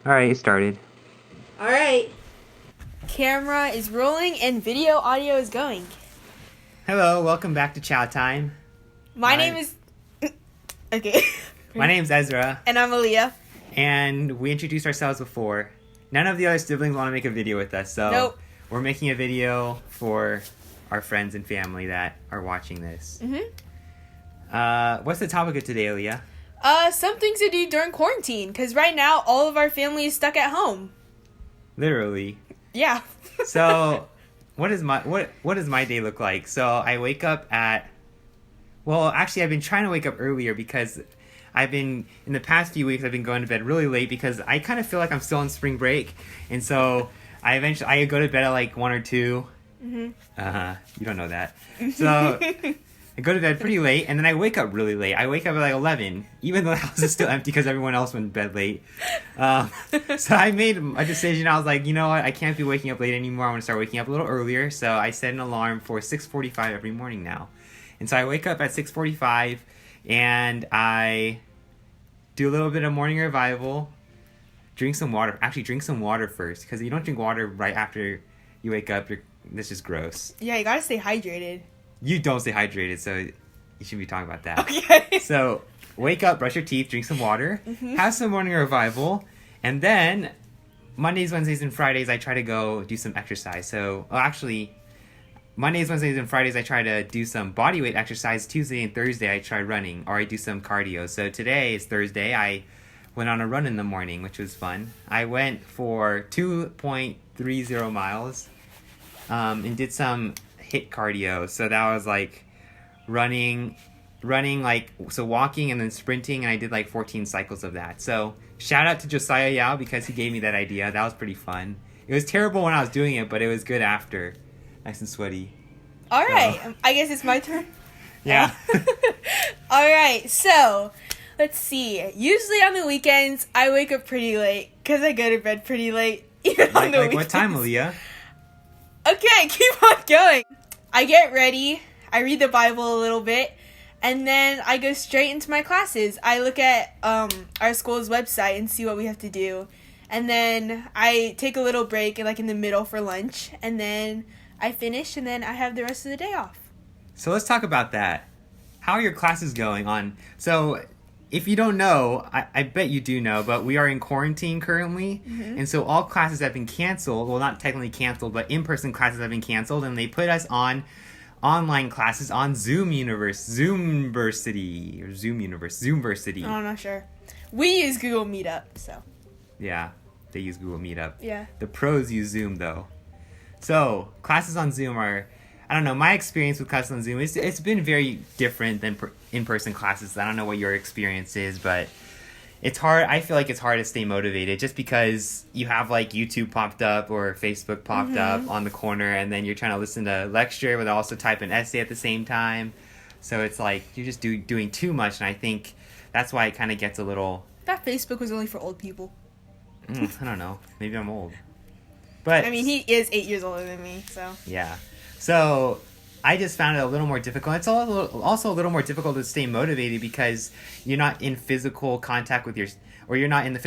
Alright, it started. All right. Camera is rolling and video audio is going. Hello, welcome back to Chow Time. My name is... Okay. My name's Ezra, And I'm Aaliyah. and we introduced ourselves before. None of the other siblings want to make a video with us, so Nope. we're making a video for our friends and family that are watching this. What's the topic of today, Aaliyah? Some things to do during quarantine, because right now all of our family is stuck at home. Literally. Yeah. So, what does my day look like? So, I wake up at... Well, actually, I've been trying to wake up earlier because in the past few weeks, I've been going to bed really late because I kind of feel like I'm still on spring break. And so, I go to bed at like 1 or 2. You don't know that. So, I go to bed pretty late, and then I wake up really late. I wake up at like 11, even though the house is still empty because everyone else went to bed late. So I made a decision. I was like, you know what? I can't be waking up late anymore. I want to start waking up a little earlier. So I set an alarm for 6:45 every morning now. And so I wake up at 6:45, and I do a little bit of morning revival, drink some water. Actually, drink some water first, because you don't drink water right after you wake up. This is gross. Yeah, you gotta stay hydrated. You don't stay hydrated, so you shouldn't be talking about that. Okay. So, wake up, brush your teeth, drink some water, have some morning revival, and then Mondays, Wednesdays, and Fridays, I try to go do some exercise. So, actually, Mondays, Wednesdays, and Fridays, I try to do some bodyweight exercise. Tuesday and Thursday, I try running, or I do some cardio. So, today is Thursday. I went on a run in the morning, which was fun. I went for 2.30 miles and did some HIIT cardio. So that was like running like, so walking and then sprinting, and I did like 14 cycles of that. So shout out to Josiah Yao because he gave me that idea. That was pretty fun. It was terrible when I was doing it, but it was good after. Nice and sweaty. All right. I guess it's my turn. Yeah. All right. So, let's see. Usually on the weekends, I wake up pretty late because I go to bed pretty late. Even on like the weekends. what time, Aaliyah? Okay, keep on going. I get ready, I read the Bible a little bit, and then I go straight into my classes. I look at our school's website and see what we have to do. And then I take a little break like in the middle for lunch, and then I finish, and then I have the rest of the day off. So let's talk about that. How are your classes going on? So if you don't know, I bet you do know, but we are in quarantine currently. And so all classes have been canceled. Well, not technically canceled, but in-person classes have been canceled. And they put us on online classes on Zoomversity. Oh, I'm not sure. We use Google Meetup, so. Yeah, they use Google Meetup. Yeah. The pros use Zoom, though. So classes on Zoom are... I don't know, my experience with classes on Zoom, it's been very different than in-person classes. I don't know what your experience is, but it's hard. I feel like it's hard to stay motivated just because you have like YouTube popped up or Facebook popped up on the corner, and then you're trying to listen to a lecture but also type an essay at the same time. So it's like you're just doing too much, and I think that's why it kind of gets a little... That Facebook was only for old people. I don't know. Maybe I'm old. But I mean, he is 8 years older than me, so. Yeah. So I just found it a little more difficult. It's also a little more difficult to stay motivated because you're not in physical contact with you're not in the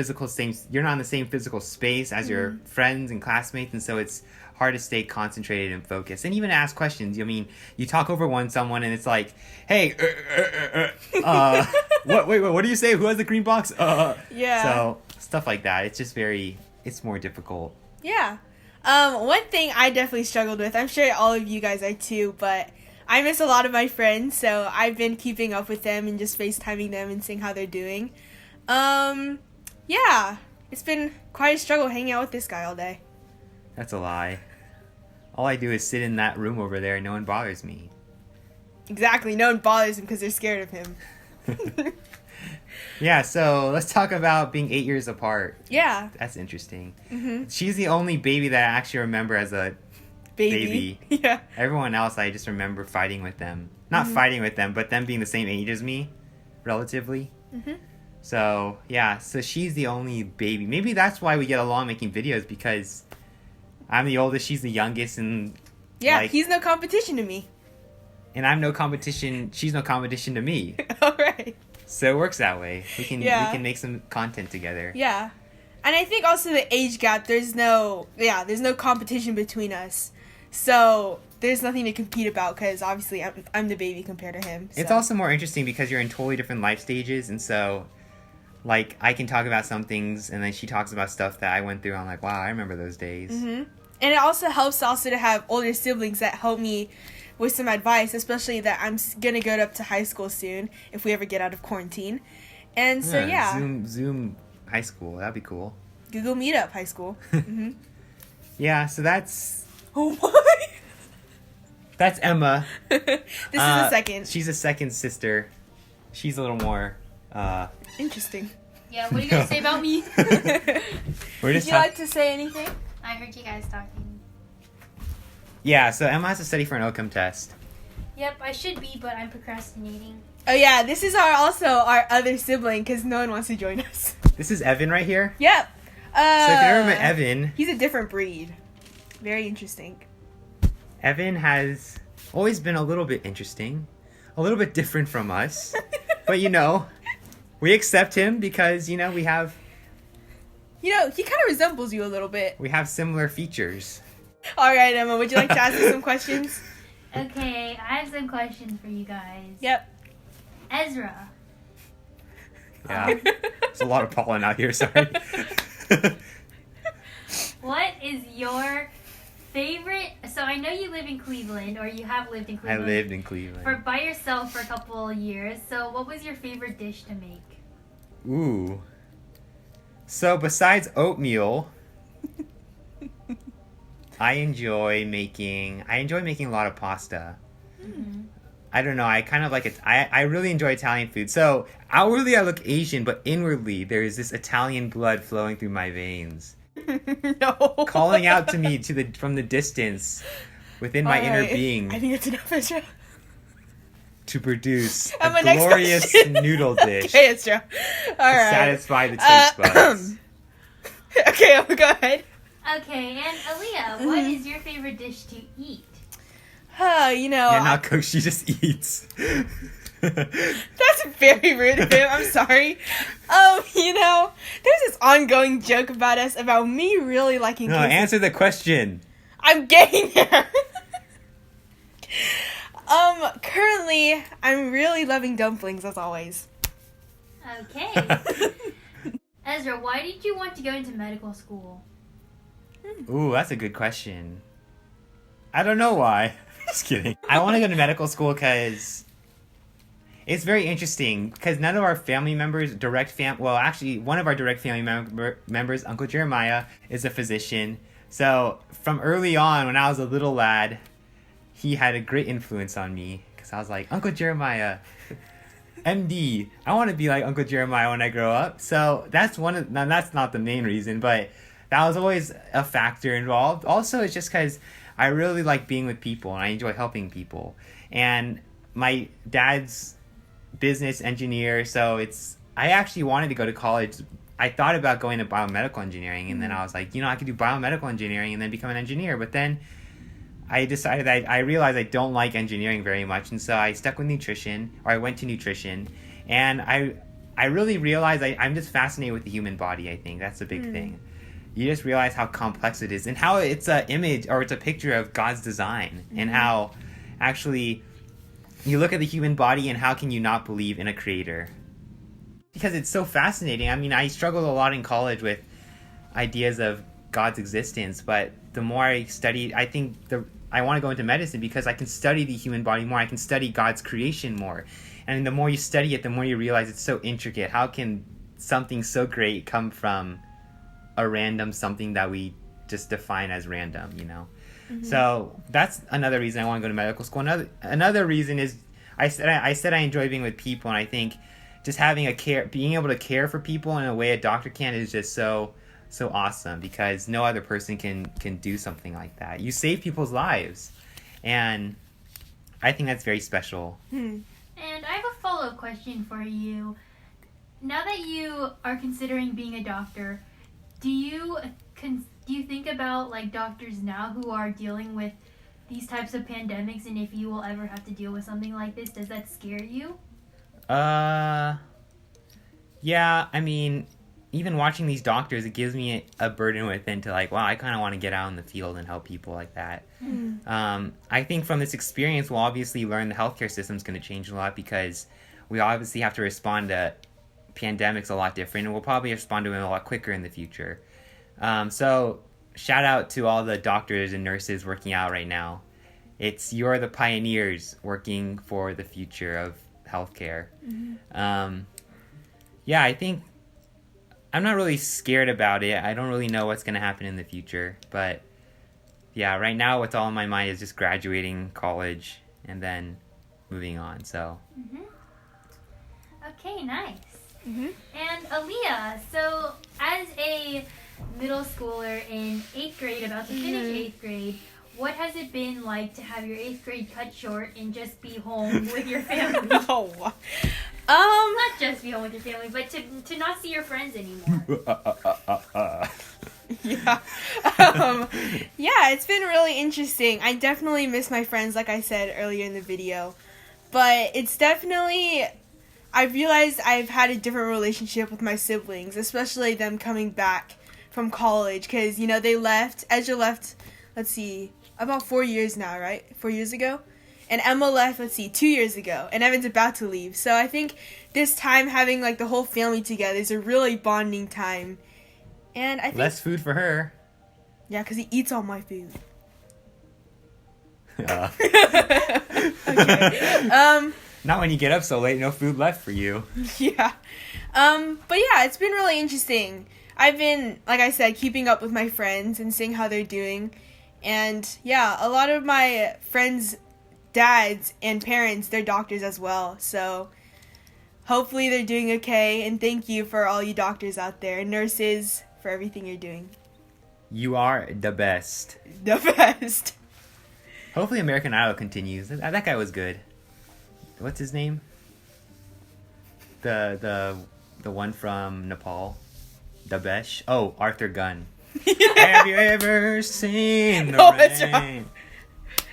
same physical space as your friends and classmates, and so it's hard to stay concentrated and focused, and even ask questions. I mean, you talk over someone, and it's like, "Hey, what do you say? Who has the green box?" Yeah. So stuff like that. It's more difficult. Yeah. One thing I definitely struggled with, I'm sure all of you guys are too, but I miss a lot of my friends, so I've been keeping up with them and just FaceTiming them and seeing how they're doing. Yeah, it's been quite a struggle hanging out with this guy all day. That's a lie. All I do is sit in that room over there and no one bothers me. Exactly, no one bothers him because they're scared of him. Yeah, so let's talk about being 8 years apart. Yeah. That's interesting. She's the only baby that I actually remember as a baby. Yeah. Everyone else, I just remember fighting with them. Not fighting with them, but them being the same age as me, relatively. So, yeah, so she's the only baby. Maybe that's why we get along making videos, because I'm the oldest, she's the youngest, and... Yeah, he's no competition to me. And I'm no competition, she's no competition to me. All right. So it works that way. We can make some content together. Yeah. And I think also the age gap, there's no competition between us. So there's nothing to compete about because obviously I'm the baby compared to him. So. It's also more interesting because you're in totally different life stages, and so, like, I can talk about some things, and then she talks about stuff that I went through. I'm like, wow, I remember those days. Mm-hmm. And it also helps to have older siblings that help me with some advice, especially that I'm going to go up to high school soon if we ever get out of quarantine. And so, yeah. Zoom high school. That'd be cool. Google Meetup high school. Mm-hmm. Yeah, so that's... Oh, my. That's Emma. This is the second. She's a second sister. She's a little more... Interesting. Yeah, what are you going to say about me? We're just Would you like to say anything? I heard you guys talking. Yeah, so Emma has to study for an outcome test. Yep, I should be, but I'm procrastinating. Oh, yeah, this is our other sibling because no one wants to join us. This is Evan right here. Yep. So if you remember Evan... He's a different breed. Very interesting. Evan has always been a little bit interesting. A little bit different from us. But, we accept him because, we have... he kind of resembles you a little bit. We have similar features. All right, Emma, would you like to ask us some questions? Okay, I have some questions for you guys. Yep. Ezra. Yeah. There's a lot of pollen out here, sorry. What is your favorite... So I know you live in Cleveland, or you have lived in I Cleveland. lived in Cleveland. By yourself for a couple of years. So what was your favorite dish to make? Ooh. So besides oatmeal, I enjoy making a lot of pasta. Mm. I don't know. I kind of like it. I really enjoy Italian food. So outwardly I look Asian, but inwardly there is this Italian blood flowing through my veins, No. calling out to me from the distance, within my inner being, I think it's enough, Ezra. to produce And my a next glorious question. noodle dish Okay, Ezra. All to right. satisfy the taste buds. Okay, Emma, go ahead. Okay, and Aaliyah, what is your favorite dish to eat? Yeah, not cook. She just eats. That's very rude of him. I'm sorry. There's this ongoing joke about us about me really liking. No, answer the question. I'm getting there. Currently, I'm really loving dumplings as always. Okay. Ezra, why did you want to go into medical school? Ooh, that's a good question. I don't know why. Just kidding. I want to go to medical school because it's very interesting. Because none of our family members, one of our direct family members, Uncle Jeremiah, is a physician. So from early on, when I was a little lad, he had a great influence on me. Because I was like, Uncle Jeremiah, MD. I want to be like Uncle Jeremiah when I grow up. So that's now that's not the main reason, but that was always a factor involved. Also, it's just because I really like being with people and I enjoy helping people. And my dad's business engineer, so I actually wanted to go to college. I thought about going to biomedical engineering, and then I was like, I could do biomedical engineering and then become an engineer. But then I decided I realized I don't like engineering very much, and so I stuck with nutrition, or I went to nutrition. And I really realized I'm just fascinated with the human body. I think that's a big thing. You just realize how complex it is and how it's an image or it's a picture of God's design, and how actually you look at the human body and how can you not believe in a creator? Because it's so fascinating. I mean, I struggled a lot in college with ideas of God's existence, but the more I studied, I think I want to go into medicine because I can study the human body more. I can study God's creation more. And the more you study it, the more you realize it's so intricate. How can something so great come from a random something that we just define as random, So that's another reason I want to go to medical school. Another reason is I said I enjoy being with people, and I think just being able to care for people in a way a doctor can is just so awesome, because no other person can do something like that. You save people's lives, and I think that's very special. And I have a follow-up question for you. Now that you are considering being a doctor, do you think about like doctors now who are dealing with these types of pandemics, and if you will ever have to deal with something like this, does that scare you? Yeah, I mean, even watching these doctors, it gives me a burden within to like, wow, I kind of want to get out in the field and help people like that. I think from this experience, we'll obviously learn the healthcare system is going to change a lot because we obviously have to respond to pandemics a lot different, and we'll probably respond to them a lot quicker in the future. So shout out to all the doctors and nurses working out right now. You're the pioneers working for the future of healthcare. Yeah, I think I'm not really scared about it. I don't really know what's going to happen in the future, but yeah, right now what's all in my mind is just graduating college and then moving on. So Okay, nice. And Aaliyah, so as a middle schooler in 8th grade, about to finish 8th grade, what has it been like to have your 8th grade cut short and just be home with your family? Not just be home with your family, but to not see your friends anymore. Yeah. It's been really interesting. I definitely miss my friends, like I said earlier in the video. But it's definitely, I've realized I've had a different relationship with my siblings, especially them coming back from college. Because, you know, they left, Ezra left, let's see, about 4 years now, right? 4 years ago? And Emma left, 2 years ago. And Evan's about to leave. So I think this time having, like, the whole family together is a really bonding time. And I think... Less food for her. Yeah, because he eats all my food. Okay. Okay. Not when you get up so late, no food left for you. Yeah. But yeah, it's been really interesting. I've been, like I said, keeping up with my friends and seeing how they're doing. And yeah, a lot of my friends' dads and parents, they're doctors as well. So hopefully they're doing okay. And thank you for all you doctors out there and nurses for everything you're doing. You are the best. The best. Hopefully American Idol continues. That guy was good. What's his name? The one from Nepal. Dabesh. Oh, Arthur Gunn. Have you ever seen the Oh, rain?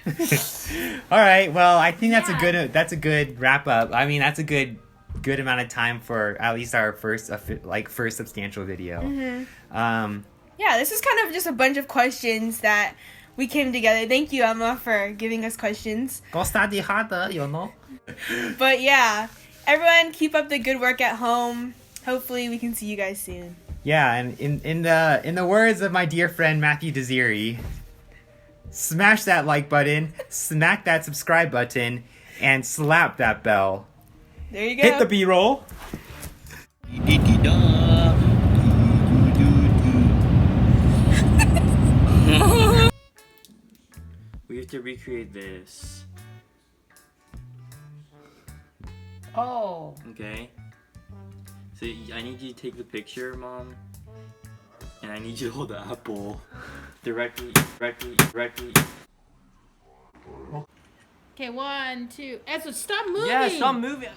that's right. All right. Well, I think that's a good wrap up. I mean, that's a good amount of time for at least our first substantial video. Yeah, this is kind of just a bunch of questions that we came together. Thank you, Emma, for giving us questions. Go study harder, you know. But yeah, everyone keep up the good work at home. Hopefully we can see you guys soon. Yeah, and in the words of my dear friend Matthew Desiri, smash that like button, smack that subscribe button, and slap that bell. There you go. Hit the B-roll. We have to recreate this. Oh. Okay. So I need you to take the picture, Mom. And I need you to hold the apple directly. Okay, 1, 2. Ezra, stop moving. Yeah, stop moving.